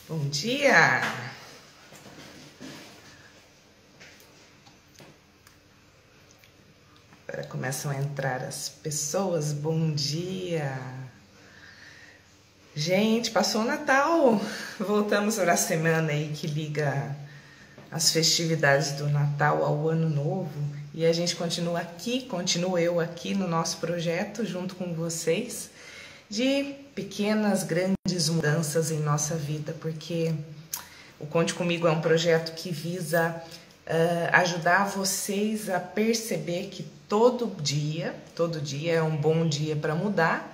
Bom dia! Agora começam a entrar as pessoas. Bom dia! Gente, passou o Natal! Voltamos para a semana aí que liga as festividades do Natal ao Ano Novo. E a gente continua aqui, continuo eu aqui no nosso projeto junto com vocês de pequenas, grandes mudanças em nossa vida, porque o Conte Comigo é um projeto que visa ajudar vocês a perceber que todo dia é um bom dia para mudar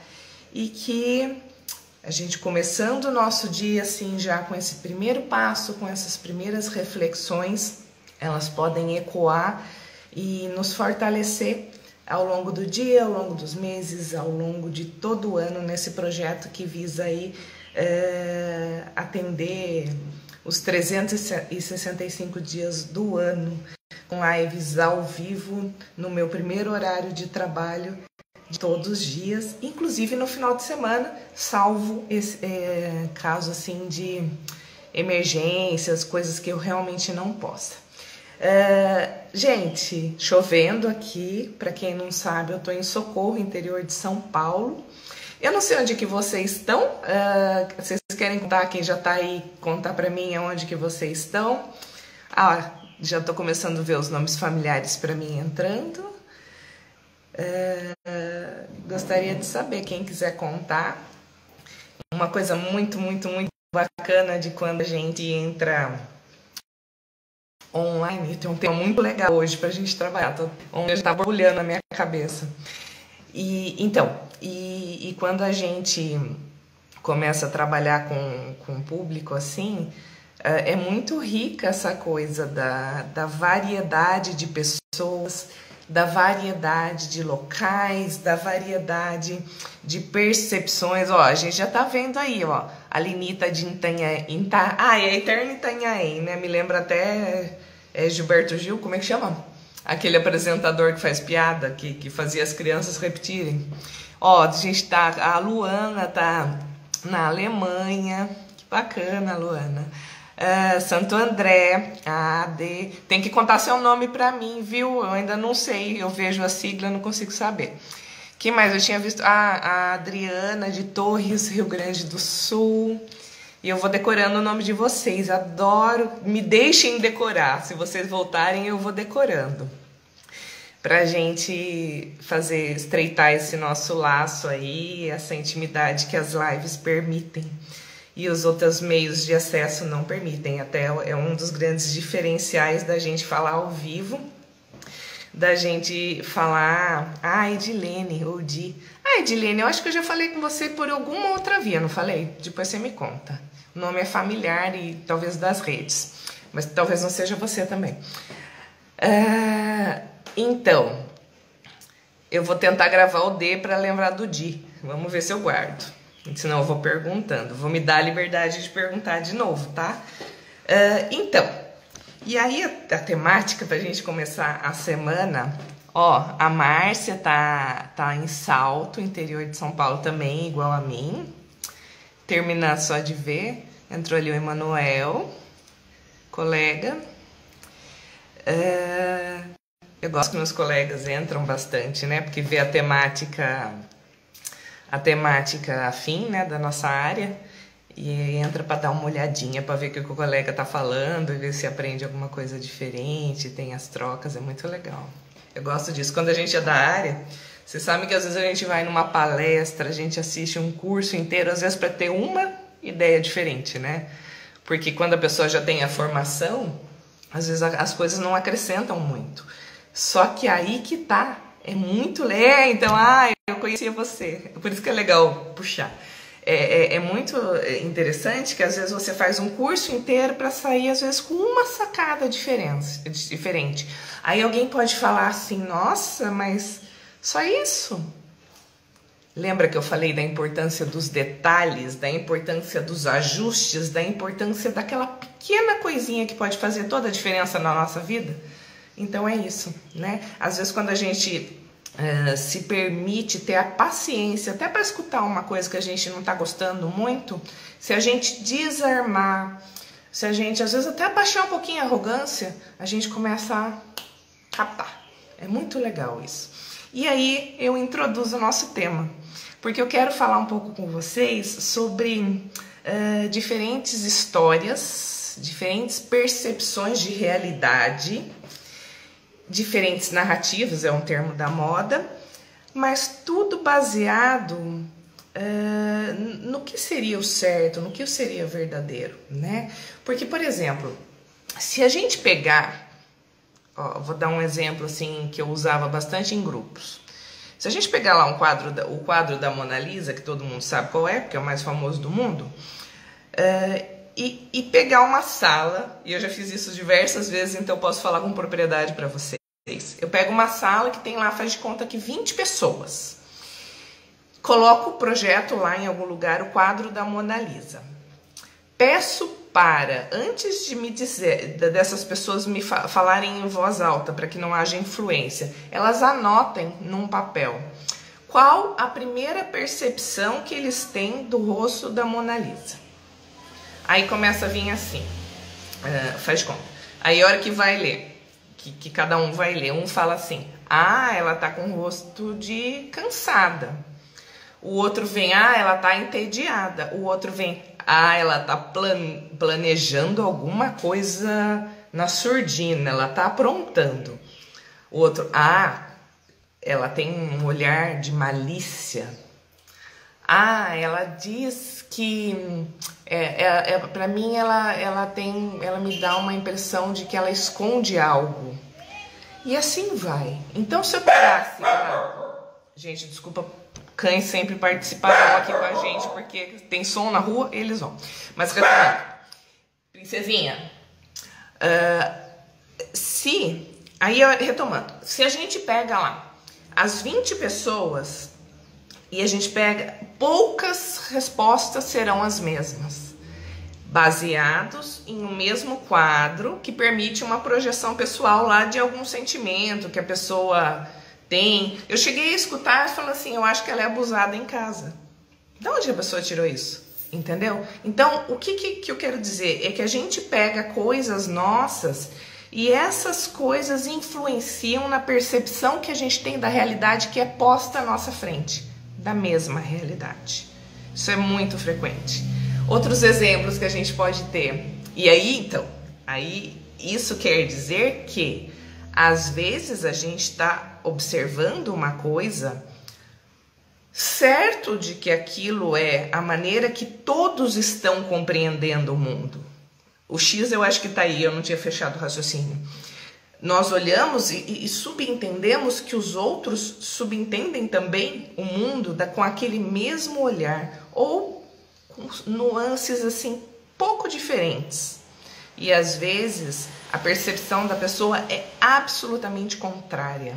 e que a gente começando o nosso dia assim já com esse primeiro passo, com essas primeiras reflexões, elas podem ecoar e nos fortalecer ao longo do dia, ao longo dos meses, ao longo de todo o ano nesse projeto que visa aí atender os 365 dias do ano com lives ao vivo no meu primeiro horário de trabalho de todos os dias, inclusive no final de semana, salvo esse caso assim de emergências, coisas que eu realmente não possa. Gente, chovendo aqui, para quem não sabe, eu estou em Socorro, interior de São Paulo. Eu não sei onde que vocês estão, vocês querem contar, quem já está aí, contar para mim onde que vocês estão? Já estou começando a ver os nomes familiares para mim entrando. Gostaria de saber, quem quiser contar. Uma coisa muito bacana de quando a gente entra online, tem um tema muito legal hoje pra gente trabalhar, onde tá borbulhando na minha cabeça. E quando a gente começa a trabalhar com o público assim, é muito rica essa coisa da variedade de pessoas, da variedade de locais, da variedade de percepções. Ó, a gente já tá vendo aí, ó, a Linita de Itanhaém, é Eterno Itanhaém, né? Me lembra até Gilberto Gil, como é que chama? Aquele apresentador que faz piada, que fazia as crianças repetirem. Ó, a gente tá, a Luana tá na Alemanha, que bacana, Luana. Santo André, tem que contar seu nome pra mim, viu? Eu ainda não sei, eu vejo a sigla, não consigo saber. Quem mais? Eu tinha visto a Adriana de Torres, Rio Grande do Sul. E eu vou decorando o nome de vocês, adoro, me deixem decorar, se vocês voltarem eu vou decorando. Pra gente estreitar esse nosso laço aí, essa intimidade que as lives permitem. E os outros meios de acesso não permitem. Até é um dos grandes diferenciais da gente falar ao vivo, da gente falar... Edilene, ou Di... Edilene, eu acho que eu já falei com você por alguma outra via, não falei? Depois você me conta. O nome é familiar e talvez das redes, mas talvez não seja você também. Então, eu vou tentar gravar o D para lembrar do Di. Vamos ver se eu guardo. Senão eu vou perguntando. Vou me dar a liberdade de perguntar de novo, tá? Então, e aí a temática pra gente começar a semana... Ó, a Márcia tá em Salto, interior de São Paulo também, igual a mim. Terminar só de ver. Entrou ali o Emanuel, colega. Eu gosto que meus colegas entram bastante, né? Porque vê a temática afim, né, da nossa área, e entra para dar uma olhadinha, para ver o que o colega tá falando, e ver se aprende alguma coisa diferente, tem as trocas, é muito legal. Eu gosto disso. Quando a gente é da área, você sabe que às vezes a gente vai numa palestra, a gente assiste um curso inteiro, às vezes para ter uma ideia diferente, né? Porque quando a pessoa já tem a formação, às vezes as coisas não acrescentam muito. Só que aí que tá, é muito legal. Então, eu conhecia você. Por isso que é legal puxar. É muito interessante que às vezes você faz um curso inteiro para sair, às vezes, com uma sacada diferente. Aí alguém pode falar assim, nossa, mas só isso? Lembra que eu falei da importância dos detalhes, da importância dos ajustes, da importância daquela pequena coisinha que pode fazer toda a diferença na nossa vida? Então é isso, né? Às vezes quando a gente se permite ter a paciência até para escutar uma coisa que a gente não está gostando muito, se a gente desarmar, se a gente às vezes até baixar um pouquinho a arrogância, a gente começa a captar. É muito legal isso. E aí eu introduzo o nosso tema, porque eu quero falar um pouco com vocês sobre diferentes histórias, diferentes percepções de realidade, diferentes narrativas, é um termo da moda, mas tudo baseado no que seria o certo, no que seria verdadeiro, né? Porque, por exemplo, se a gente pegar, vou dar um exemplo assim que eu usava bastante em grupos. Se a gente pegar lá o quadro da Mona Lisa, que todo mundo sabe qual é, porque é o mais famoso do mundo, e pegar uma sala, e eu já fiz isso diversas vezes, então eu posso falar com propriedade para vocês. Eu pego uma sala que tem lá, faz de conta que 20 pessoas. Coloco o projeto lá em algum lugar, o quadro da Mona Lisa. Peço para, antes de me dizer, dessas pessoas me falarem em voz alta, para que não haja influência, elas anotem num papel qual a primeira percepção que eles têm do rosto da Mona Lisa. Aí começa a vir assim, faz de conta. Aí a hora que vai ler, que cada um vai ler, um fala assim, ela tá com o rosto de cansada. O outro vem, ela tá entediada. O outro vem, ela tá planejando alguma coisa na surdina, ela tá aprontando. O outro, ela tem um olhar de malícia. Ela diz que para mim ela me dá uma impressão de que ela esconde algo. E assim vai. Então se eu pegasse, gente, desculpa, cães sempre participarão aqui com a gente porque tem som na rua, eles vão. Mas retomando, princesinha, retomando, se a gente pega lá as 20 pessoas e a gente pega, poucas respostas serão as mesmas, baseados em um mesmo quadro que permite uma projeção pessoal lá de algum sentimento que a pessoa tem. Eu cheguei a escutar e falei assim, eu acho que ela é abusada em casa. De onde a pessoa tirou isso? Entendeu? Então, o que eu quero dizer é que a gente pega coisas nossas e essas coisas influenciam na percepção que a gente tem da realidade que é posta à nossa frente, da mesma realidade. Isso é muito frequente. Outros exemplos que a gente pode ter. E aí, então, isso quer dizer que às vezes a gente está observando uma coisa certo de que aquilo é a maneira que todos estão compreendendo o mundo. O X eu acho que está aí, eu não tinha fechado o raciocínio. Nós olhamos e subentendemos que os outros subentendem também o mundo com aquele mesmo olhar, ou com nuances assim, pouco diferentes. E às vezes a percepção da pessoa é absolutamente contrária.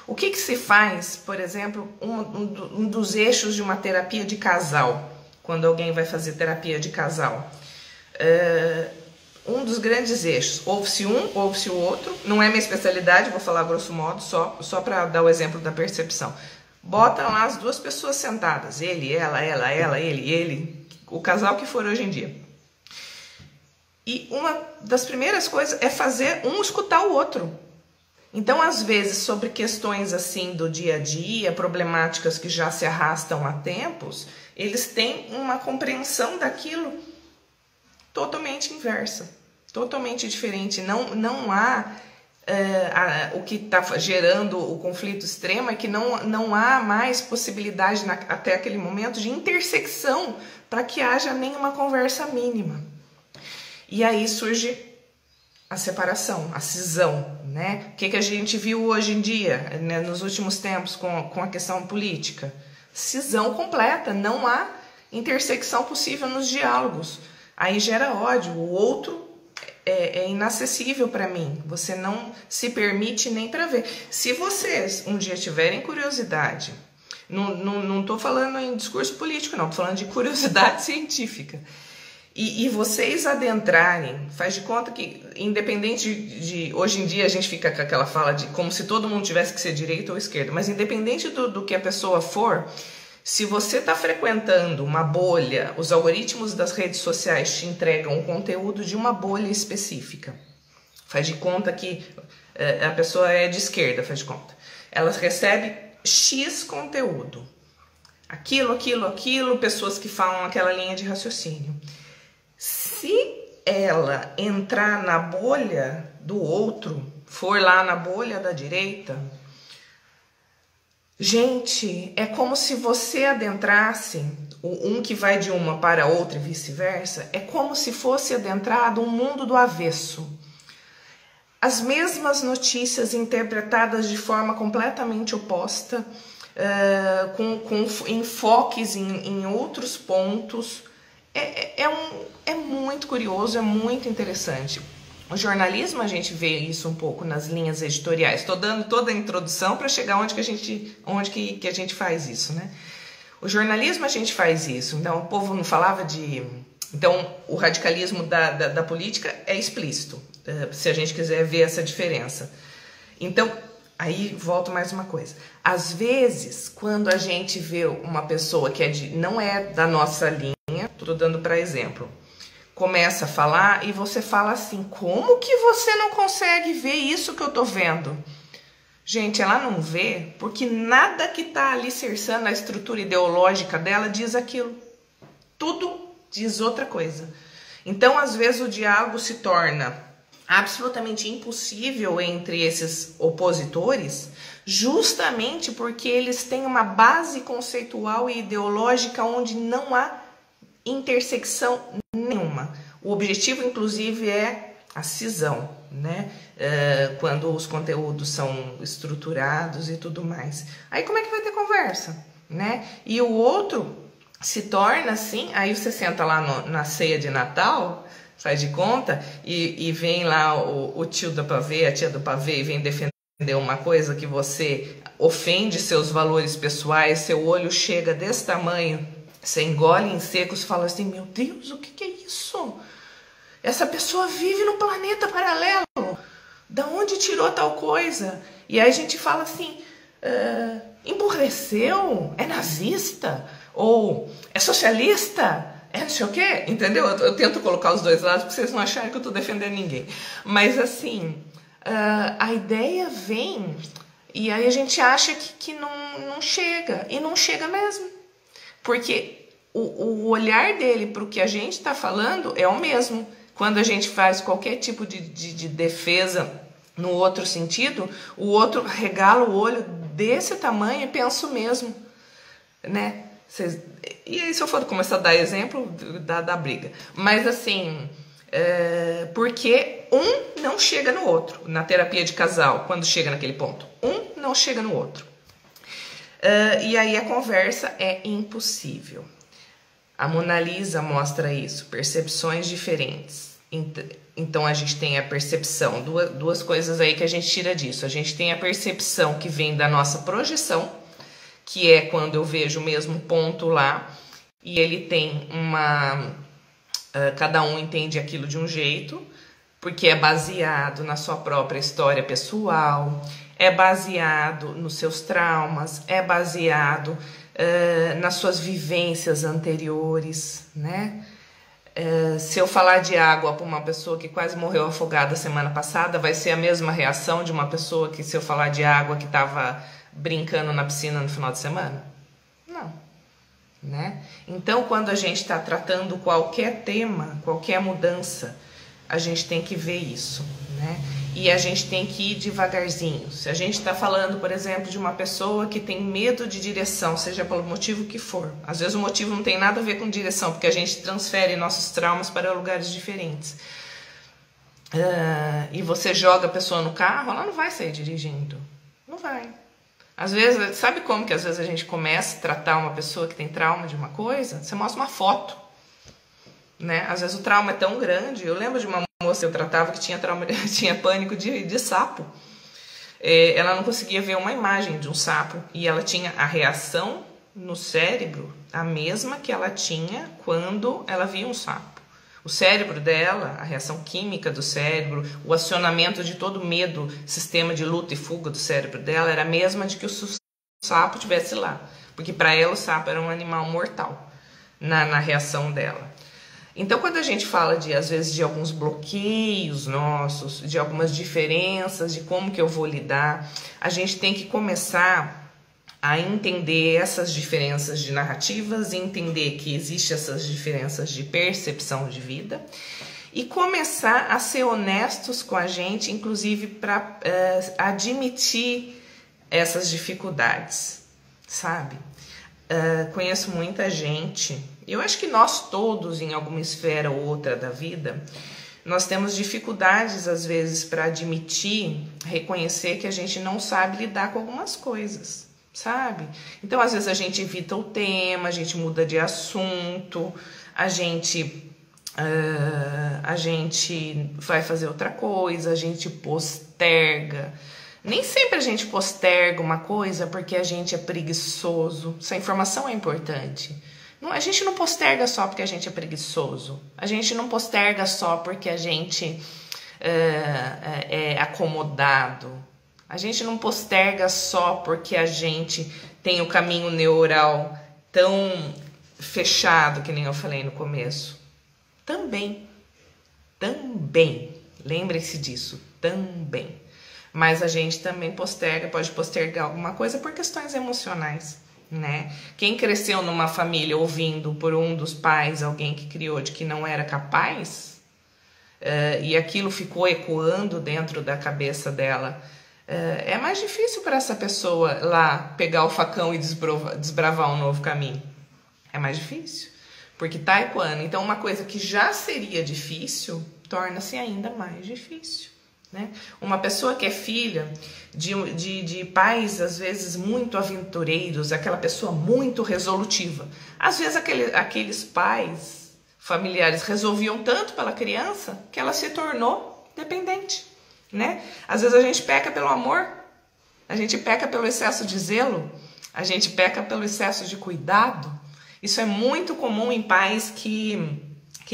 O que se faz, por exemplo, um dos eixos de uma terapia de casal, quando alguém vai fazer terapia de casal? Um dos grandes eixos, ouve-se um, ouve-se o outro, não é minha especialidade, vou falar grosso modo, só para dar o exemplo da percepção. Bota lá as duas pessoas sentadas, ele, ela, ele, o casal que for hoje em dia. E uma das primeiras coisas é fazer um escutar o outro. Então, às vezes, sobre questões assim do dia a dia, problemáticas que já se arrastam há tempos, eles têm uma compreensão daquilo totalmente inversa, totalmente diferente. Não há o que está gerando o conflito extremo é que não há mais possibilidade até aquele momento de intersecção para que haja nenhuma conversa mínima. E aí surge a separação, a cisão, né? O que a gente viu hoje em dia, né, nos últimos tempos com a questão política? Cisão completa, não há intersecção possível nos diálogos. Aí gera ódio, o outro é inacessível para mim, você não se permite nem para ver. Se vocês um dia tiverem curiosidade, não estou falando em discurso político, não, estou falando de curiosidade científica, E vocês adentrarem, faz de conta que, independente hoje em dia a gente fica com aquela fala de como se todo mundo tivesse que ser direita ou esquerda, mas independente do que a pessoa for, se você está frequentando uma bolha, os algoritmos das redes sociais te entregam o conteúdo de uma bolha específica. Faz de conta que a pessoa é de esquerda, faz de conta. Ela recebe X conteúdo. Aquilo, pessoas que falam aquela linha de raciocínio. Se ela entrar na bolha do outro, for lá na bolha da direita, gente, é como se você adentrasse, um que vai de uma para outra e vice-versa, é como se fosse adentrado um mundo do avesso. As mesmas notícias interpretadas de forma completamente oposta, com enfoques em outros pontos. É muito curioso, é muito interessante. O jornalismo, a gente vê isso um pouco nas linhas editoriais. Estou dando toda a introdução para chegar onde que a gente faz isso, né? O jornalismo, a gente faz isso. Então, o povo não falava de... Então, o radicalismo da política é explícito, se a gente quiser ver essa diferença. Então, aí volto mais uma coisa. Às vezes, quando a gente vê uma pessoa que não é da nossa linha, estou dando para exemplo, começa a falar e você fala assim, como que você não consegue ver isso que eu estou vendo? Gente, ela não vê porque nada que está alicerçando a estrutura ideológica dela diz aquilo. Tudo diz outra coisa. Então, às vezes, o diálogo se torna absolutamente impossível entre esses opositores, justamente porque eles têm uma base conceitual e ideológica onde não há intersecção nenhuma. O objetivo, inclusive, é a cisão, né? Quando os conteúdos são estruturados e tudo mais. Aí como é que vai ter conversa, né? E o outro se torna assim, aí você senta lá na ceia de Natal, faz de conta, e vem lá o tio do pavê, a tia do pavê, e vem defender uma coisa que você ofende seus valores pessoais, seu olho chega desse tamanho, você engole em seco, você fala assim, meu Deus, o que é isso? Essa pessoa vive no planeta paralelo, da onde tirou tal coisa? E aí a gente fala assim, emburreceu? É nazista? Ou é socialista? É não sei o quê? Entendeu? Eu tento colocar os dois lados para vocês não acharem que eu estou defendendo ninguém. Mas assim, a ideia vem e aí a gente acha que não chega. E não chega mesmo. Porque o olhar dele para o que a gente está falando é o mesmo. Quando a gente faz qualquer tipo de defesa no outro sentido, o outro regala o olho desse tamanho e pensa o mesmo, né? E aí, se eu for começar a dar exemplo, dá briga. Mas assim, porque um não chega no outro. Na terapia de casal, quando chega naquele ponto, um não chega no outro. E aí a conversa é impossível. A Mona Lisa mostra isso, percepções diferentes. Então a gente tem a percepção, duas coisas aí que a gente tira disso. A gente tem a percepção que vem da nossa projeção, que é quando eu vejo o mesmo ponto lá e ele tem cada um entende aquilo de um jeito, porque é baseado na sua própria história pessoal, é baseado nos seus traumas, é baseado nas suas vivências anteriores, né? Se eu falar de água para uma pessoa que quase morreu afogada semana passada, vai ser a mesma reação de uma pessoa que, se eu falar de água que estava brincando na piscina no final de semana? Não, né? Então, quando a gente está tratando qualquer tema, qualquer mudança, a gente tem que ver isso, né? E a gente tem que ir devagarzinho. Se a gente está falando, por exemplo, de uma pessoa que tem medo de direção, seja pelo motivo que for, às vezes o motivo não tem nada a ver com direção, porque a gente transfere nossos traumas para lugares diferentes. E você joga a pessoa no carro, ela não vai sair dirigindo. Não vai. Às vezes, sabe como que às vezes a gente começa a tratar uma pessoa que tem trauma de uma coisa? Você mostra uma foto, né? Às vezes o trauma é tão grande. Eu lembro de uma moça que eu tratava que tinha pânico de sapo. Ela não conseguia ver uma imagem de um sapo e ela tinha a reação no cérebro a mesma que ela tinha quando ela via um sapo. O cérebro dela, a reação química do cérebro, o acionamento de todo o medo, sistema de luta e fuga do cérebro dela era a mesma de que o sapo tivesse lá. Porque para ela o sapo era um animal mortal na reação dela. Então, quando a gente fala às vezes de alguns bloqueios nossos, de algumas diferenças, de como que eu vou lidar, a gente tem que começar a entender essas diferenças de narrativas, entender que existem essas diferenças de percepção de vida e começar a ser honestos com a gente, inclusive para admitir essas dificuldades, sabe? Conheço muita gente, eu acho que nós todos, em alguma esfera ou outra da vida, nós temos dificuldades às vezes para admitir, reconhecer que a gente não sabe lidar com algumas coisas, sabe? Então às vezes a gente evita o tema, a gente muda de assunto, a gente vai fazer outra coisa, a gente posterga. Nem sempre a gente posterga uma coisa porque a gente é preguiçoso. Essa informação é importante. A gente não posterga só porque a gente é preguiçoso. A gente não posterga só porque a gente é acomodado. A gente não posterga só porque a gente tem o caminho neural tão fechado, que nem eu falei no começo. Também. Lembre-se disso. Também. Mas a gente também pode postergar alguma coisa por questões emocionais, né? Quem cresceu numa família ouvindo por um dos pais, alguém que criou de que não era capaz, e aquilo ficou ecoando dentro da cabeça dela, é mais difícil para essa pessoa lá pegar o facão e desbravar um novo caminho. É mais difícil, porque tá ecoando. Então uma coisa que já seria difícil, torna-se ainda mais difícil. Né? Uma pessoa que é filha de pais, às vezes, muito aventureiros, aquela pessoa muito resolutiva. Às vezes, aqueles pais familiares resolviam tanto pela criança que ela se tornou dependente. Né? Às vezes, a gente peca pelo amor, a gente peca pelo excesso de zelo, a gente peca pelo excesso de cuidado. Isso é muito comum em pais que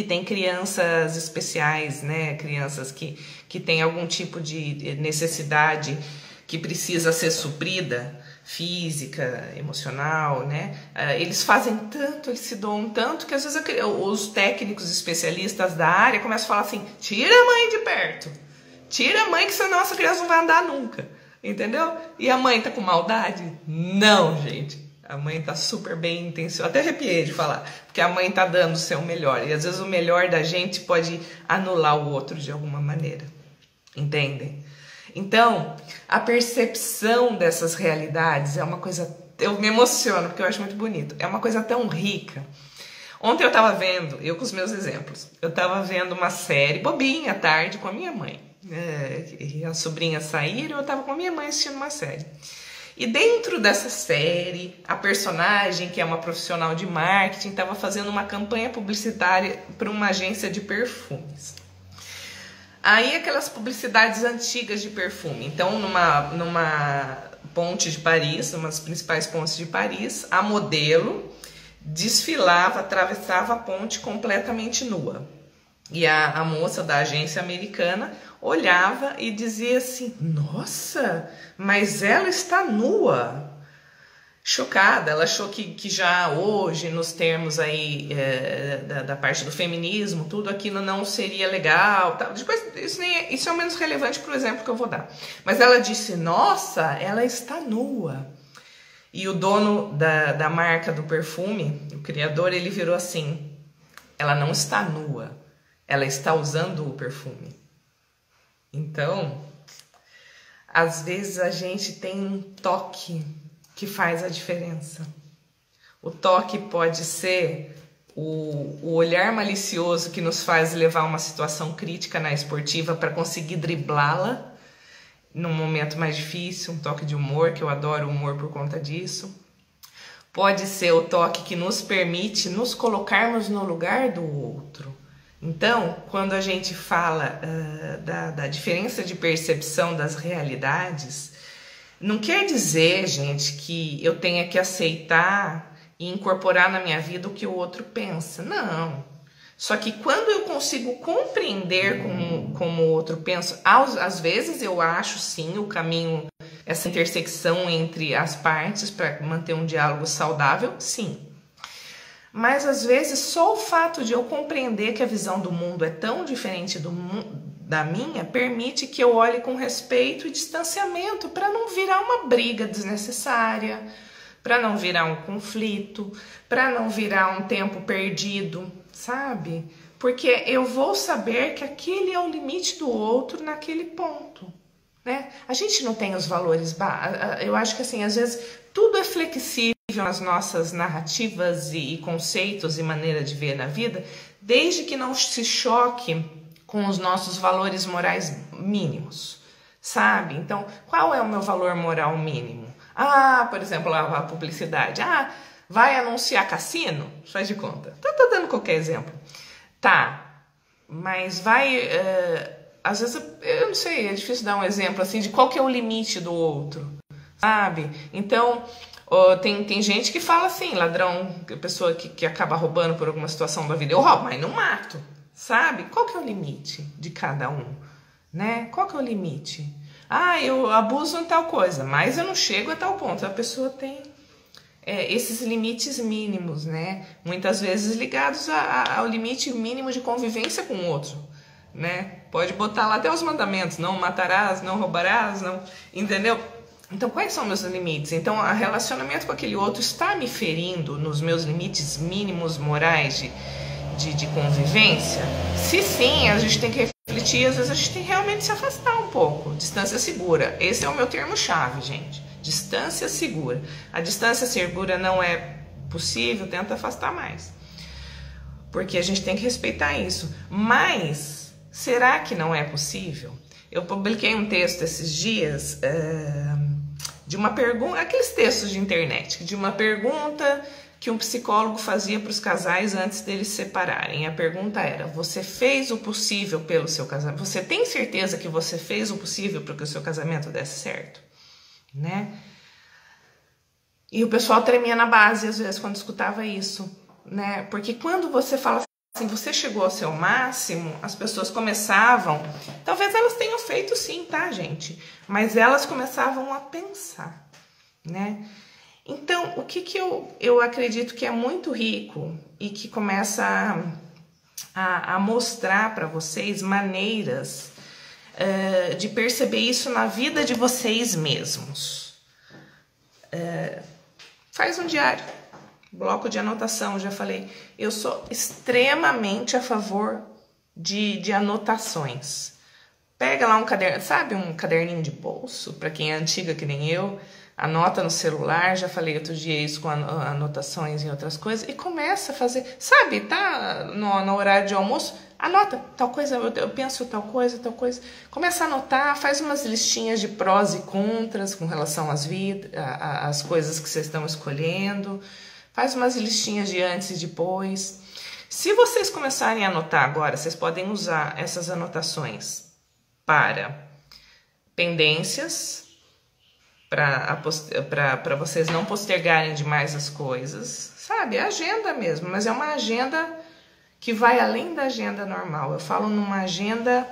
tem crianças especiais, né? Crianças que têm algum tipo de necessidade que precisa ser suprida, física, emocional, né? Eles fazem tanto, eles se doam tanto, que às vezes os técnicos especialistas da área começam a falar assim, tira a mãe de perto, tira a mãe que senão essa criança não vai andar nunca, entendeu? E a mãe tá com maldade? Não, gente. A mãe tá super bem intencionada, até arrepiei de falar, porque a mãe tá dando o seu melhor. E às vezes o melhor da gente pode anular o outro de alguma maneira. Entendem? Então, a percepção dessas realidades é uma coisa... Eu me emociono, porque eu acho muito bonito. É uma coisa tão rica. Ontem eu tava vendo, eu com os meus exemplos, eu tava vendo uma série bobinha à tarde com a minha mãe. E as sobrinhas saíram, eu tava com a minha mãe assistindo uma série. E dentro dessa série, a personagem, que é uma profissional de marketing, estava fazendo uma campanha publicitária para uma agência de perfumes. Aí aquelas publicidades antigas de perfume. Então, numa ponte de Paris, uma das principais pontes de Paris, a modelo desfilava, atravessava a ponte completamente nua. E a moça da agência americana olhava e dizia assim, nossa, mas ela está nua. Chocada, ela achou que já hoje, nos termos aí da parte do feminismo, tudo aquilo não seria legal. Tá? Depois, isso é o menos relevante para o exemplo que eu vou dar. Mas ela disse, nossa, ela está nua. E o dono da marca do perfume, o criador, ele virou assim, ela não está nua, ela está usando o perfume. Então, às vezes a gente tem um toque que faz a diferença. O toque pode ser o olhar malicioso que nos faz levar uma situação crítica na esportiva para conseguir driblá-la num momento mais difícil, um toque de humor, que eu adoro o humor por conta disso. Pode ser o toque que nos permite nos colocarmos no lugar do outro. Então, quando a gente fala da diferença de percepção das realidades, não quer dizer, gente, que eu tenha que aceitar e incorporar na minha vida o que o outro pensa. Não. Só que quando eu consigo compreender como o outro pensa, às vezes eu acho sim o caminho, essa intersecção entre as partes para manter um diálogo saudável, sim. Mas às vezes só o fato de eu compreender que a visão do mundo é tão diferente da minha permite que eu olhe com respeito e distanciamento para não virar uma briga desnecessária, para não virar um conflito, para não virar um tempo perdido, sabe? Porque eu vou saber que aquele é o limite do outro naquele ponto, né? A gente não tem os valores, eu acho que assim, às vezes tudo é flexível nas nossas narrativas e conceitos e maneira de ver na vida, desde que não se choque com os nossos valores morais mínimos, sabe? Então, qual é o meu valor moral mínimo? Por exemplo, a publicidade. Vai anunciar cassino? Faz de conta. Tô dando qualquer exemplo. Tá, mas vai... às vezes, eu não sei, é difícil dar um exemplo assim de qual que é o limite do outro, sabe? Então, tem gente que fala assim, ladrão, pessoa que acaba roubando por alguma situação da vida. Eu roubo, mas não mato, sabe? Qual que é o limite de cada um, né? Qual que é o limite? Eu abuso em tal coisa, mas eu não chego a tal ponto. A pessoa tem esses limites mínimos, né? Muitas vezes ligados ao limite mínimo de convivência com o outro, né? Pode botar lá até os mandamentos, não matarás, não roubarás, não, entendeu? Então, quais são meus limites? Então, o relacionamento com aquele outro está me ferindo nos meus limites mínimos morais de convivência? Se sim, a gente tem que refletir, às vezes a gente tem que realmente se afastar um pouco. Distância segura. Esse é o meu termo-chave, gente. Distância segura. A distância segura não é possível, tenta afastar mais. Porque a gente tem que respeitar isso. Mas, será que não é possível? Eu publiquei um texto esses dias de uma pergunta, aqueles textos de internet, de uma pergunta que um psicólogo fazia para os casais antes deles se separarem. A pergunta era: você fez o possível pelo seu casamento? Você tem certeza que você fez o possível para que o seu casamento desse certo? Né? E o pessoal tremia na base às vezes quando escutava isso, né? Porque quando você fala assim, você chegou ao seu máximo, as pessoas começavam, talvez elas tenham feito sim, tá, gente? Mas elas começavam a pensar, né? Então, o que eu acredito que é muito rico e que começa a mostrar para vocês maneiras de perceber isso na vida de vocês mesmos. Faz um diário, bloco de anotação, já falei. Eu sou extremamente a favor de anotações. Pega lá um caderno, sabe, um caderninho de bolso, para quem é antiga que nem eu, anota no celular, já falei outro dia isso com anotações em outras coisas, e começa a fazer, sabe, tá no horário de almoço, anota tal coisa, eu penso tal coisa, começa a anotar, faz umas listinhas de prós e contras com relação às coisas que vocês estão escolhendo, faz umas listinhas de antes e depois. Se vocês começarem a anotar agora, vocês podem usar essas anotações para pendências, para vocês não postergarem demais as coisas, sabe? É agenda mesmo, mas é uma agenda que vai além da agenda normal. Eu falo numa agenda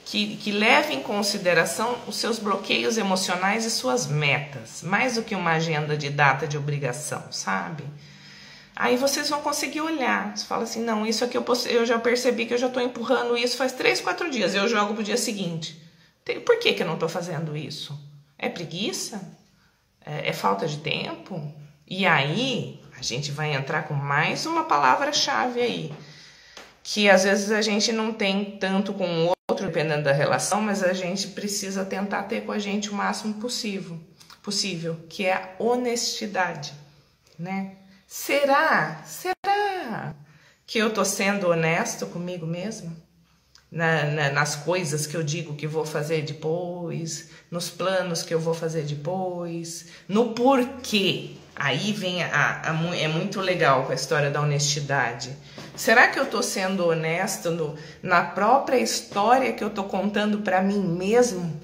que leve em consideração os seus bloqueios emocionais e suas metas, mais do que uma agenda de data de obrigação, sabe? Aí vocês vão conseguir olhar, você fala assim, não, isso aqui eu já percebi que eu já estou empurrando isso faz 3, 4 dias, eu jogo pro dia seguinte. Por que eu não estou fazendo isso? É preguiça? É falta de tempo? E aí a gente vai entrar com mais uma palavra-chave aí, que às vezes a gente não tem tanto com o outro, dependendo da relação, mas a gente precisa tentar ter com a gente o máximo possível, que é a honestidade, né? Será que eu tô sendo honesto comigo mesmo? Nas coisas que eu digo que vou fazer depois, nos planos que eu vou fazer depois, no porquê. Aí vem é muito legal com a história da honestidade. Será que eu tô sendo honesto na própria história que eu tô contando para mim mesmo?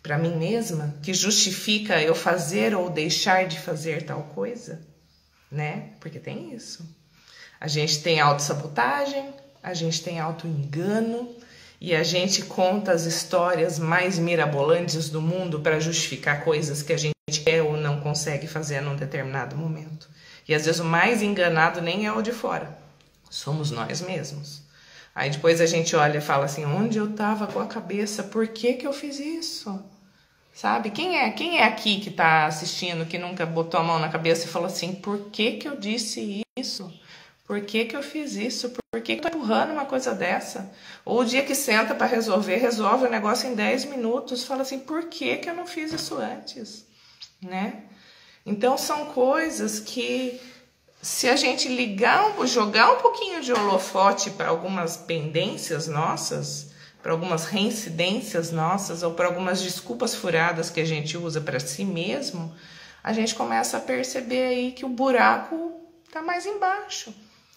Para mim mesma? Que justifica eu fazer ou deixar de fazer tal coisa? Né? Porque tem isso. A gente tem autossabotagem, a gente tem autoengano e a gente conta as histórias mais mirabolantes do mundo para justificar coisas que a gente quer ou não consegue fazer num determinado momento. E às vezes o mais enganado nem é o de fora, somos nós mesmos. Aí depois a gente olha e fala assim, onde eu estava com a cabeça, por que que eu fiz isso? Sabe, quem é aqui que está assistindo, que nunca botou a mão na cabeça e falou assim, por que que eu disse isso? Por que que eu fiz isso? Por que que eu tô empurrando uma coisa dessa? Ou o dia que senta para resolve o negócio em 10 minutos, fala assim, por que que eu não fiz isso antes? Né? Então são coisas que, se a gente jogar um pouquinho de holofote para algumas pendências nossas, para algumas reincidências nossas ou para algumas desculpas furadas que a gente usa para si mesmo, a gente começa a perceber aí que o buraco tá mais embaixo.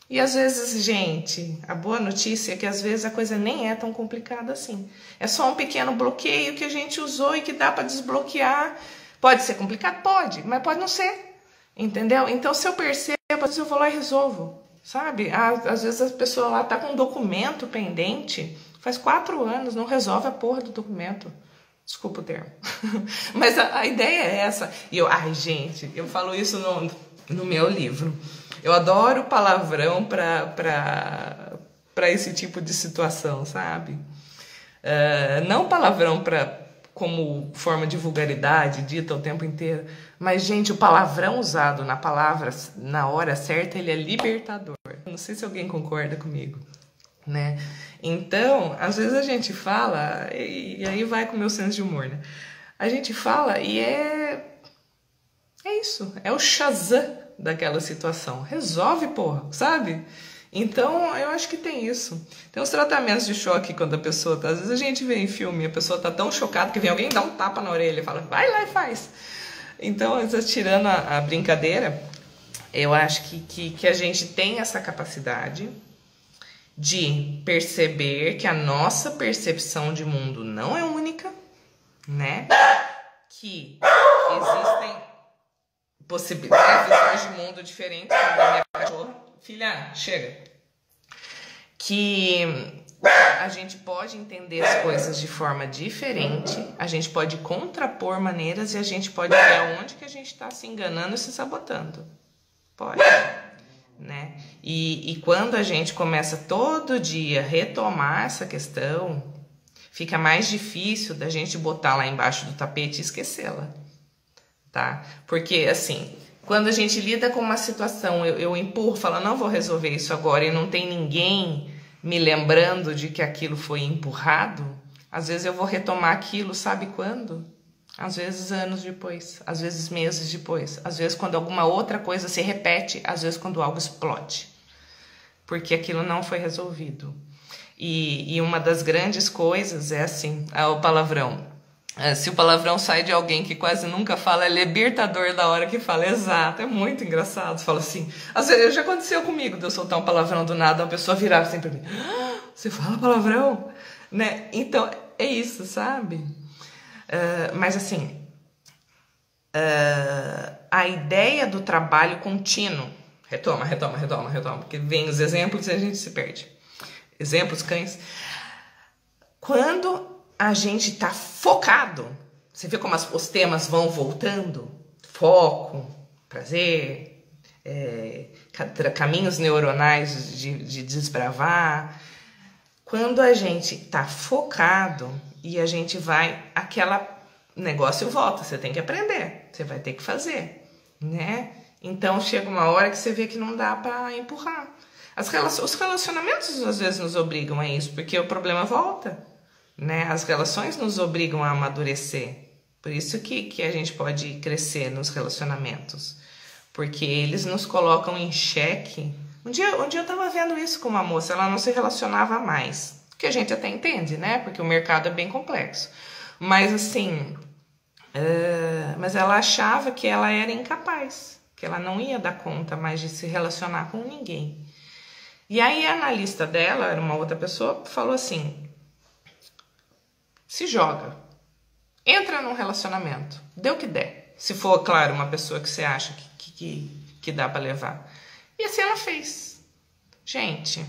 E às vezes, gente, a boa notícia é que às vezes a coisa nem é tão complicada assim. É só um pequeno bloqueio que a gente usou e que dá para desbloquear. Pode ser complicado? Pode, mas pode não ser. Entendeu? Então, se eu percebo, eu vou lá e resolvo. Sabe? Às vezes a pessoa lá tá com um documento pendente, faz 4 anos, não resolve a porra do documento. Desculpa o termo. Mas a ideia é essa. E gente, eu falo isso no meu livro. Eu adoro palavrão para esse tipo de situação, sabe? Não palavrão como forma de vulgaridade, dita o tempo inteiro, mas, gente, o palavrão usado na hora certa, ele é libertador. Não sei se alguém concorda comigo, né? Então, às vezes a gente fala, e aí vai com o meu senso de humor, né? A gente fala e é isso, é o Shazam daquela situação. Resolve, porra, sabe? Então, eu acho que tem isso. Tem uns tratamentos de choque quando a pessoa tá... Às vezes a gente vê em filme, a pessoa tá tão chocada que vem alguém dar um tapa na orelha e fala, vai lá e faz. Então, às vezes, tirando a brincadeira, eu acho que a gente tem essa capacidade de perceber que a nossa percepção de mundo não é única, né? Que existem possibilidades, visões de mundo diferentes, como da minha cachorra. Filha, chega. Que a gente pode entender as coisas de forma diferente, a gente pode contrapor maneiras e a gente pode ver aonde que a gente está se enganando e se sabotando. Pode, né? E quando a gente começa todo dia a retomar essa questão, fica mais difícil da gente botar lá embaixo do tapete e esquecê-la, tá? Porque, assim, quando a gente lida com uma situação, eu empurro, falo, não vou resolver isso agora, e não tem ninguém me lembrando de que aquilo foi empurrado, às vezes eu vou retomar aquilo, sabe quando? Às vezes anos depois, às vezes meses depois, às vezes quando alguma outra coisa se repete, às vezes quando algo explode, porque aquilo não foi resolvido. E uma das grandes coisas é assim, o palavrão. Se o palavrão sai de alguém que quase nunca fala, é libertador da hora que fala. Exato, é muito engraçado. Fala assim, às vezes já aconteceu comigo de eu soltar um palavrão do nada, uma pessoa virar assim pra mim, você fala palavrão? Né? Então, é isso, sabe? Mas assim, a ideia do trabalho contínuo, retoma, porque vem os exemplos e a gente se perde. Exemplos, cães. Quando a gente tá focado, você vê como os temas vão voltando? Foco, prazer, caminhos neuronais de desbravar. Quando a gente tá focado e a gente vai, negócio volta, você tem que aprender, você vai ter que fazer, né? Então chega uma hora que você vê que não dá para empurrar. Os relacionamentos às vezes nos obrigam a isso, porque o problema volta, né? As relações nos obrigam a amadurecer. Por isso que a gente pode crescer nos relacionamentos, porque eles nos colocam em xeque. Um dia eu tava vendo isso com uma moça, ela não se relacionava mais, que a gente até entende, né? Porque o mercado é bem complexo. Mas assim, mas ela achava que ela era incapaz, que ela não ia dar conta mais de se relacionar com ninguém. E aí a analista dela, era uma outra pessoa, falou assim, se joga, entra num relacionamento, dê o que der. Se for, claro, uma pessoa que você acha que dá para levar. E assim ela fez. Gente,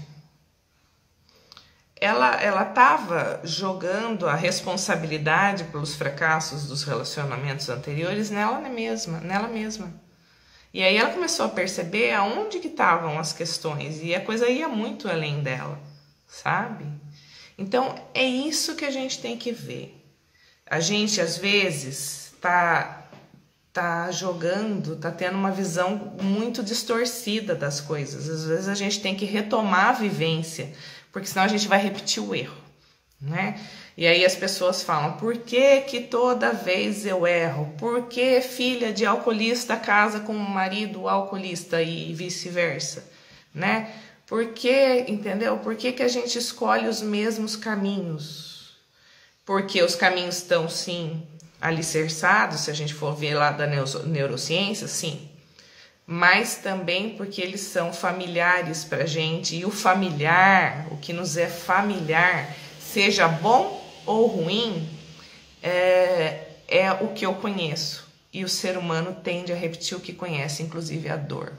ela estava jogando a responsabilidade pelos fracassos dos relacionamentos anteriores nela mesma. E aí ela começou a perceber aonde que estavam as questões, e a coisa ia muito além dela, sabe? Então é isso que a gente tem que ver. A gente às vezes tá jogando, tá tendo uma visão muito distorcida das coisas. Às vezes a gente tem que retomar a vivência, porque senão a gente vai repetir o erro, né? E aí as pessoas falam, por que toda vez eu erro? Por que filha de alcoolista casa com um marido alcoolista e vice-versa, né? Por que, entendeu? Por que a gente escolhe os mesmos caminhos? Porque os caminhos estão, sim, alicerçados, se a gente for ver lá da neurociência, sim. Mas também porque eles são familiares pra gente, e o familiar, o que nos é familiar, seja bom ou ruim, é o que eu conheço. E o ser humano tende a repetir o que conhece, inclusive a dor.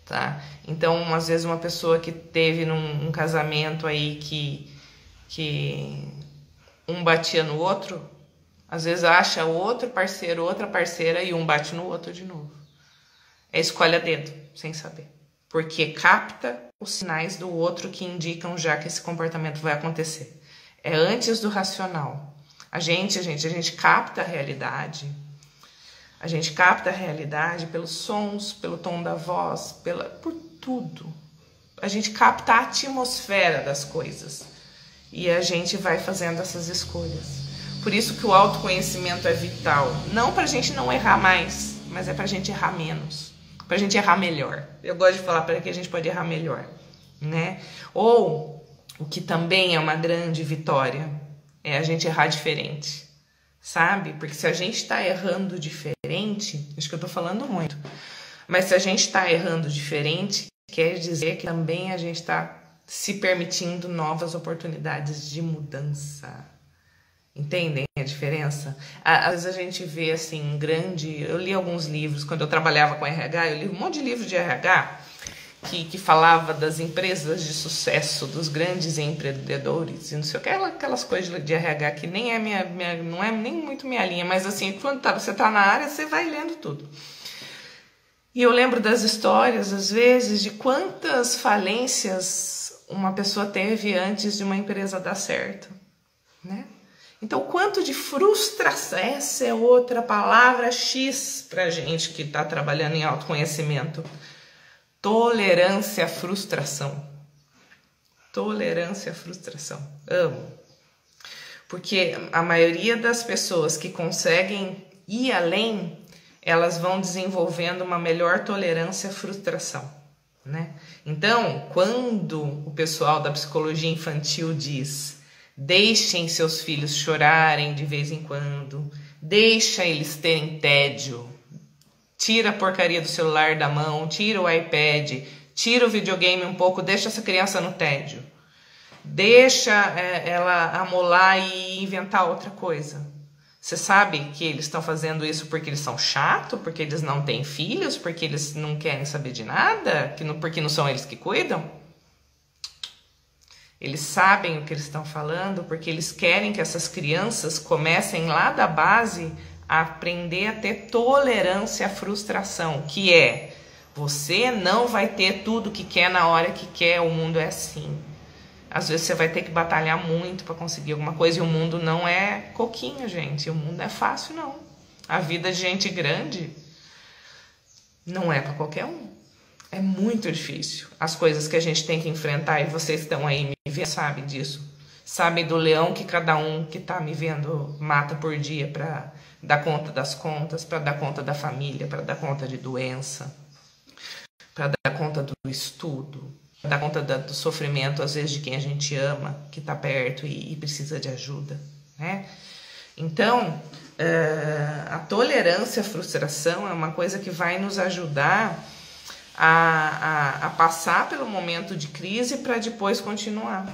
Tá? Então, às vezes, uma pessoa que teve num casamento aí que um batia no outro, às vezes acha outro parceiro, outra parceira, e um bate no outro de novo. É escolha a dedo, sem saber. Porque capta os sinais do outro que indicam já que esse comportamento vai acontecer. É antes do racional. A gente capta a realidade. A gente capta a realidade pelos sons, pelo tom da voz, por tudo. A gente capta a atmosfera das coisas. E a gente vai fazendo essas escolhas. Por isso que o autoconhecimento é vital. Não para a gente não errar mais, mas é para a gente errar menos. Para a gente errar melhor. Eu gosto de falar para que a gente pode errar melhor, né? Ou, o que também é uma grande vitória, é a gente errar diferente, sabe? Porque se a gente está errando diferente, acho que eu tô falando muito, mas se a gente está errando diferente, quer dizer que também a gente está se permitindo novas oportunidades de mudança. Entendem a diferença? Às vezes a gente vê assim, eu li alguns livros, quando eu trabalhava com RH, eu li um monte de livros de RH que falava das empresas de sucesso, dos grandes empreendedores, e não sei o que, aquelas coisas de RH que nem é não é nem muito minha linha, mas assim, quando você tá na área, você vai lendo tudo. E eu lembro das histórias, às vezes, de quantas falências uma pessoa teve antes de uma empresa dar certo, né? Então, quanto de frustração, essa é outra palavra X pra gente que tá trabalhando em autoconhecimento. Tolerância à frustração. Tolerância à frustração. Amo. Porque a maioria das pessoas que conseguem ir além, elas vão desenvolvendo uma melhor tolerância à frustração, né? Então, quando o pessoal da psicologia infantil diz: deixem seus filhos chorarem de vez em quando, deixa eles terem tédio, tira a porcaria do celular da mão, tira o iPad, tira o videogame um pouco, deixa essa criança no tédio. Deixa ela amolar e inventar outra coisa. Você sabe que eles estão fazendo isso porque eles são chatos, porque eles não têm filhos, porque eles não querem saber de nada, porque não são eles que cuidam? Eles sabem o que eles estão falando porque eles querem que essas crianças comecem lá da base a aprender a ter tolerância à frustração, que é: você não vai ter tudo que quer na hora que quer, o mundo é assim. Às vezes você vai ter que batalhar muito para conseguir alguma coisa, e o mundo não é coquinho, gente. O mundo não é fácil, não. A vida de gente grande não é para qualquer um. É muito difícil. As coisas que a gente tem que enfrentar, e vocês estão aí me vendo, sabem disso. Sabem do leão que cada um que está me vendo mata por dia para dar conta das contas, para dar conta da família, para dar conta de doença, para dar conta do estudo, para dar conta do sofrimento, às vezes, de quem a gente ama, que está perto e precisa de ajuda, né? Então, a tolerância à frustração é uma coisa que vai nos ajudar a passar pelo momento de crise para depois continuar,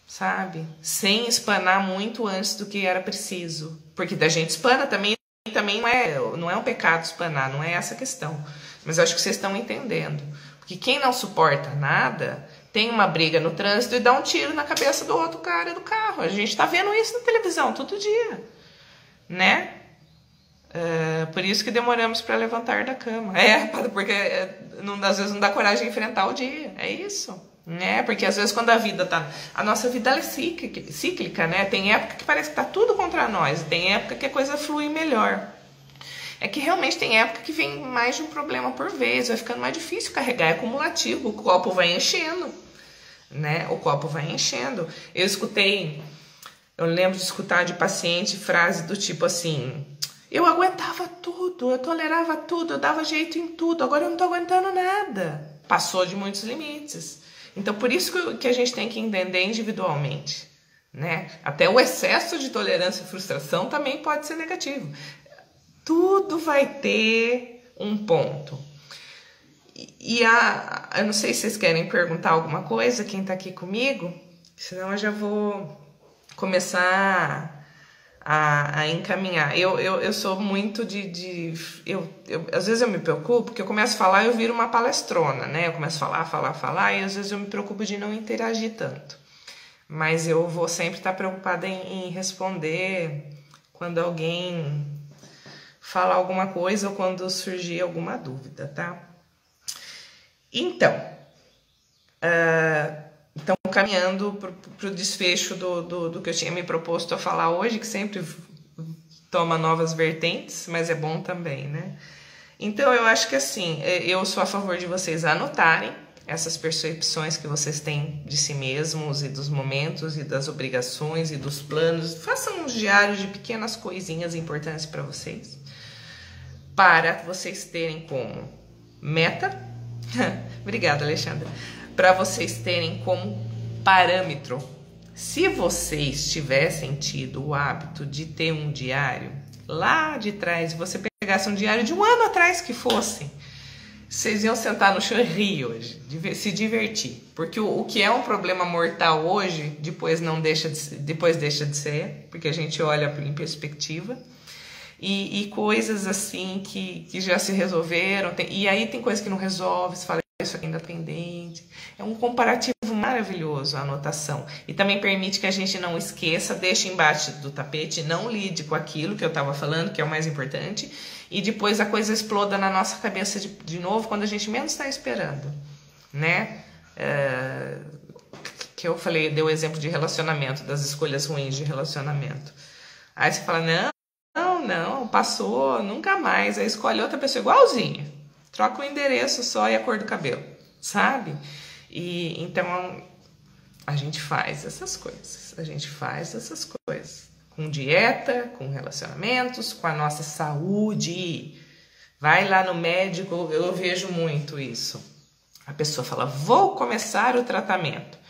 sabe? Sem espanar muito antes do que era preciso. Porque da gente espana também não é um pecado espanar, não é essa a questão. Mas eu acho que vocês estão entendendo. Porque quem não suporta nada tem uma briga no trânsito e dá um tiro na cabeça do outro cara do carro. A gente tá vendo isso na televisão todo dia, né? Por isso que demoramos para levantar da cama. Porque às vezes não dá coragem de enfrentar o dia. É isso, né? Porque às vezes quando a vida tá... A nossa vida ela é cíclica, né? Tem época que parece que tá tudo contra nós. Tem época que a coisa flui melhor. É que realmente tem época que vem mais de um problema por vez. Vai ficando mais difícil carregar. É acumulativo. O copo vai enchendo, né? O copo vai enchendo. Eu lembro de escutar de paciente frase do tipo assim... Eu aguentava tudo, eu tolerava tudo, eu dava jeito em tudo, agora eu não tô aguentando nada. Passou de muitos limites. Então, por isso que a gente tem que entender individualmente, né? Até o excesso de tolerância e frustração também pode ser negativo. Tudo vai ter um ponto. Eu não sei se vocês querem perguntar alguma coisa, quem tá aqui comigo, senão eu já vou começar a encaminhar. Eu sou muito às vezes eu me preocupo, porque eu começo a falar e eu viro uma palestrona, né? Eu começo a falar, e às vezes eu me preocupo de não interagir tanto. Mas eu vou sempre estar preocupada em responder quando alguém fala alguma coisa ou quando surgir alguma dúvida, tá? Então, caminhando para o desfecho do que eu tinha me proposto a falar hoje, que sempre toma novas vertentes, mas é bom também, né? Então, eu acho que assim, eu sou a favor de vocês anotarem essas percepções que vocês têm de si mesmos e dos momentos e das obrigações e dos planos. Façam uns diários de pequenas coisinhas importantes para vocês, para vocês terem como meta. Obrigada, Alexandra. Para vocês terem como parâmetro. Se vocês tivessem tido o hábito de ter um diário lá de trás, e você pegasse um diário de um ano atrás que fosse, vocês iam sentar no chão e rir hoje, se divertir. Porque o que é um problema mortal hoje, depois deixa de ser, porque a gente olha em perspectiva. E coisas assim que já se resolveram. E aí tem coisas que não resolve, você fala, isso aqui ainda é pendente. É um comparativo maravilhoso a anotação. E também permite que a gente não esqueça, deixe embaixo do tapete, não lide com aquilo que eu estava falando, que é o mais importante, e depois a coisa exploda na nossa cabeça de novo, quando a gente menos está esperando, né? Que eu falei, dei o exemplo de relacionamento, das escolhas ruins de relacionamento. Aí você fala, não, passou, nunca mais. Aí escolhe outra pessoa igualzinha. Troca o endereço só e a cor do cabelo, sabe? E então a gente faz essas coisas. Com dieta, com relacionamentos, com a nossa saúde. Vai lá no médico, eu vejo muito isso. A pessoa fala, vou começar o tratamento.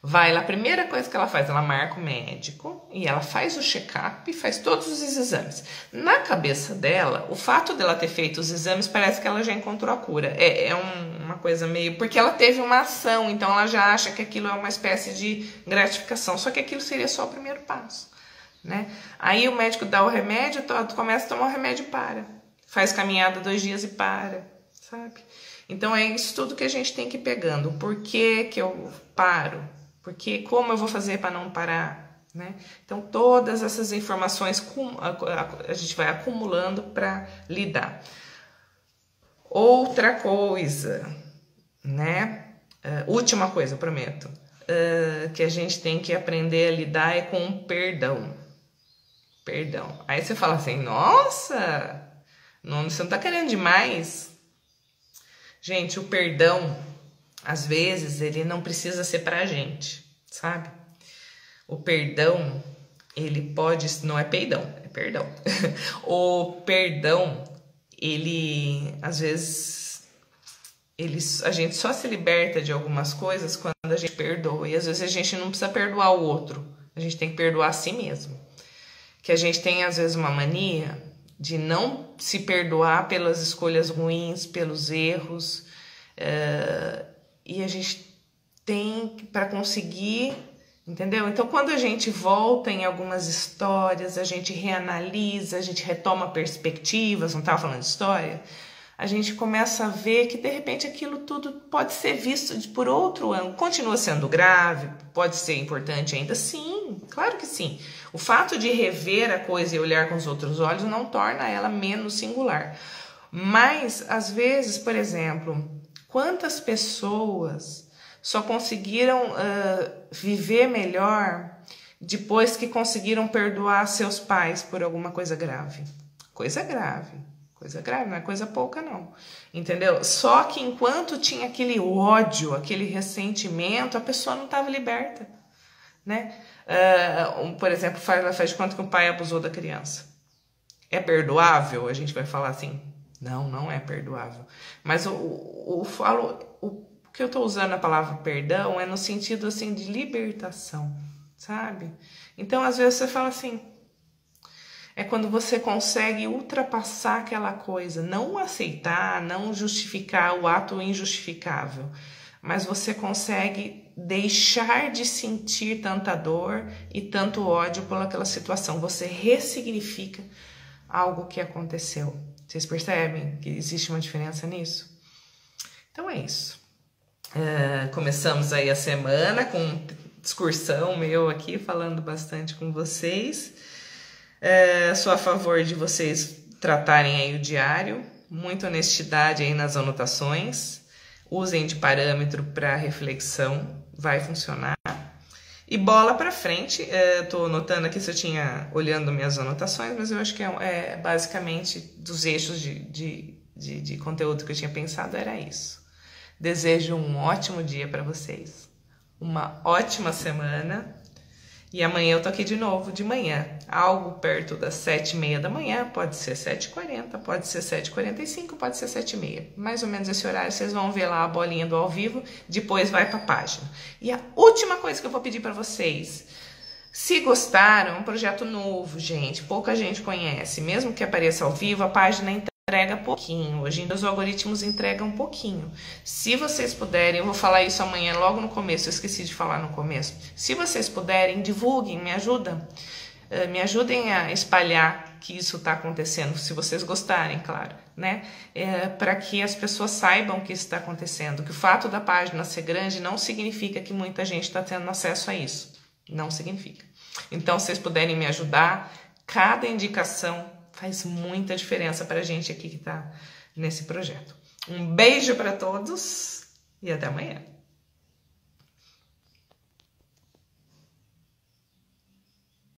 Vai lá, a primeira coisa que ela faz, ela marca o médico e ela faz o check-up e faz todos os exames. Na cabeça dela, o fato dela ter feito os exames parece que ela já encontrou a cura. Uma coisa meio... Porque ela teve uma ação, então ela já acha que aquilo é uma espécie de gratificação. Só que aquilo seria só o primeiro passo, né? Aí o médico dá o remédio, tu começa a tomar o remédio e para. Faz caminhada 2 dias e para, sabe? Então é isso tudo que a gente tem que ir pegando. Por que eu paro? Porque como eu vou fazer para não parar, né? Então todas essas informações a gente vai acumulando para lidar. Outra coisa, né? Última coisa, prometo, que a gente tem que aprender a lidar é com o perdão. Perdão. Aí você fala assim, nossa, você não tá querendo demais? Gente, o perdão, às vezes, ele não precisa ser pra gente, sabe? O perdão, ele pode... Não é peidão, é perdão. O perdão, ele... Às vezes, a gente só se liberta de algumas coisas quando a gente perdoa. E às vezes a gente não precisa perdoar o outro. A gente tem que perdoar a si mesmo. Que a gente tem, às vezes, uma mania de não se perdoar pelas escolhas ruins, pelos erros... E a gente tem para conseguir, entendeu? Então, quando a gente volta em algumas histórias, a gente reanalisa, a gente retoma perspectivas, não estava falando de história? a gente começa a ver que de repente aquilo tudo pode ser visto por outro ângulo. Continua sendo grave, pode ser importante ainda? Sim, claro que sim. O fato de rever a coisa e olhar com os outros olhos não torna ela menos singular. Mas, às vezes, por exemplo, quantas pessoas só conseguiram viver melhor depois que conseguiram perdoar seus pais por alguma coisa grave? Coisa grave, não é coisa pouca não, entendeu? Só que enquanto tinha aquele ódio, aquele ressentimento, a pessoa não estava liberta, né? Por exemplo, faz de conta que o pai abusou da criança. É perdoável? A gente vai falar assim, não é perdoável. Mas o que eu estou usando a palavra perdão é no sentido assim de libertação, sabe? Então, às vezes você fala assim, é quando você consegue ultrapassar aquela coisa, não aceitar, não justificar o ato injustificável, mas você consegue deixar de sentir tanta dor e tanto ódio por aquela situação. Você ressignifica algo que aconteceu. Vocês percebem que existe uma diferença nisso? Então é isso. Começamos aí a semana com discursão meu aqui, falando bastante com vocês. Sou a favor de vocês tratarem aí o diário, muita honestidade aí nas anotações, usem de parâmetro para reflexão, vai funcionar. E bola para frente, tô notando aqui se eu tinha olhando minhas anotações, mas eu acho que é basicamente dos eixos de conteúdo que eu tinha pensado, era isso. Desejo um ótimo dia para vocês, uma ótima semana. E amanhã eu tô aqui de novo, de manhã, algo perto das 7h30 da manhã, pode ser 7h40, pode ser 7h45, pode ser 7h30. Mais ou menos esse horário, vocês vão ver lá a bolinha do ao vivo, depois vai pra página. E a última coisa que eu vou pedir para vocês, se gostaram, é um projeto novo, gente, pouca gente conhece, mesmo que apareça ao vivo, a página entrega pouquinho, hoje em dia os algoritmos entregam um pouquinho. Se vocês puderem, eu vou falar isso amanhã logo no começo, eu esqueci de falar no começo. Se vocês puderem, divulguem, me ajudem a espalhar que isso está acontecendo, se vocês gostarem, claro, né? Para que as pessoas saibam que isso está acontecendo, que o fato da página ser grande não significa que muita gente está tendo acesso a isso, não significa. Então, se vocês puderem me ajudar, cada indicação faz muita diferença para a gente aqui que está nesse projeto. Um beijo para todos e até amanhã.